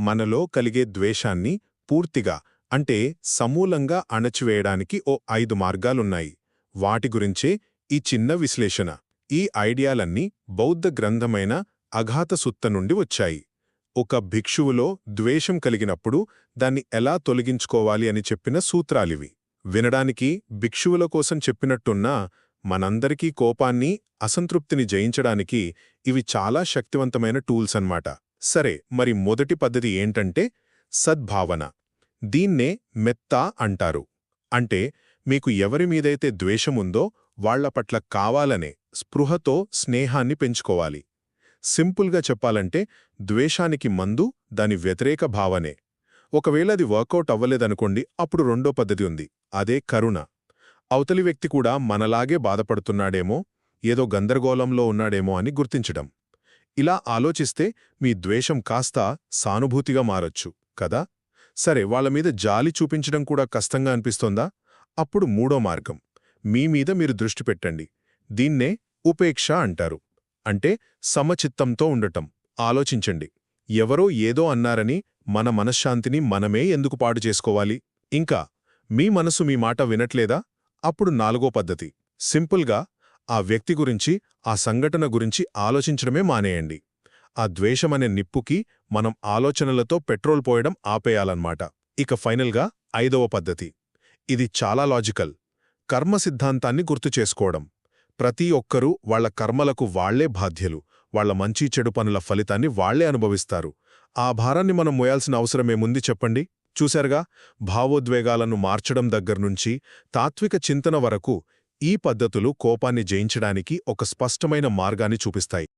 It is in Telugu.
మనలో కలిగే ద్వేషాన్ని పూర్తిగా అంటే సమూలంగా అణచివేయడానికి ఓ 5 మార్గాలున్నాయి. వాటి గురించే ఈ చిన్న విశ్లేషణ. ఈ ఐడియాలన్నీ బౌద్ధ గ్రంథమైన అఘాతసుత్త నుండి వచ్చాయి. ఒక భిక్షువులో ద్వేషం కలిగినప్పుడు దాన్ని ఎలా తొలగించుకోవాలి అని చెప్పిన సూత్రాలివి. వినడానికి భిక్షువుల కోసం చెప్పినట్టున్నా మనందరికీ కోపాన్ని, అసంతృప్తిని జయించడానికి ఇవి చాలా శక్తివంతమైన టూల్స్ అన్నమాట. సరే, మరి మొదటి పద్ధతి ఏంటంటే సద్భావన. దీన్నే మెత్తా అంటారు. అంటే మీకు ఎవరిమీదైతే ద్వేషముందో వాళ్ల పట్ల కావాలనే స్పృహతో స్నేహాన్ని పెంచుకోవాలి. సింపుల్గా చెప్పాలంటే ద్వేషానికి మందు దాని వ్యతిరేక భావనే. ఒకవేళ అది వర్కౌట్ అవ్వలేదనుకోండి, అప్పుడు రెండో పద్ధతి ఉంది. అదే కరుణ. అవతలి వ్యక్తి కూడా మనలాగే బాధపడుతున్నాడేమో, ఏదో గందరగోళంలో ఉన్నాడేమో అని గుర్తించడం. ఇలా ఆలోచిస్తే మీ ద్వేషం కాస్త సానుభూతిగా మారొచ్చు కదా. సరే, వాళ్లమీద జాలి చూపించడం కూడా కష్టంగా అనిపిస్తోందా? అప్పుడు మూడో మార్గం. మీ మీద మీరు దృష్టి పెట్టండి. దీన్నే ఉపేక్ష అంటారు. అంటే సమచిత్తంతో ఉండటం. ఆలోచించండి, ఎవరో ఏదో అన్నారని మన మనశ్శాంతిని మనమే ఎందుకు పాడు చేసుకోవాలి? ఇంకా మీ మనసు మీ మాట వినట్లేదా? అప్పుడు నాలుగో పద్ధతి. సింపుల్గా ఆ వ్యక్తి గురించి, ఆ సంఘటన గురించి ఆలోచించడమే మానేయండి. ఆ ద్వేషమనే నిప్పుకి మనం ఆలోచనలతో పెట్రోల్ పోయడం ఆపేయాలన్నమాట. ఇక ఫైనల్గా ఐదవ పద్ధతి. ఇది చాలా లాజికల్. కర్మ సిద్ధాంతాన్ని గుర్తుచేసుకోవడం. ప్రతి ఒక్కరూ వాళ్ల కర్మలకు వాళ్లే బాధ్యులు. వాళ్ల మంచి చెడు పనుల ఫలితాన్ని వాళ్లే అనుభవిస్తారు. ఆ భారాన్ని మనం మోయాల్సిన అవసరమేముంది చెప్పండి? చూశారుగా, భావోద్వేగాలను మార్చడం దగ్గర్నుంచి తాత్విక చింతన వరకు ఈ పద్ధతులు కోపాన్ని జయించడానికి ఒక స్పష్టమైన మార్గాన్ని చూపిస్తాయి.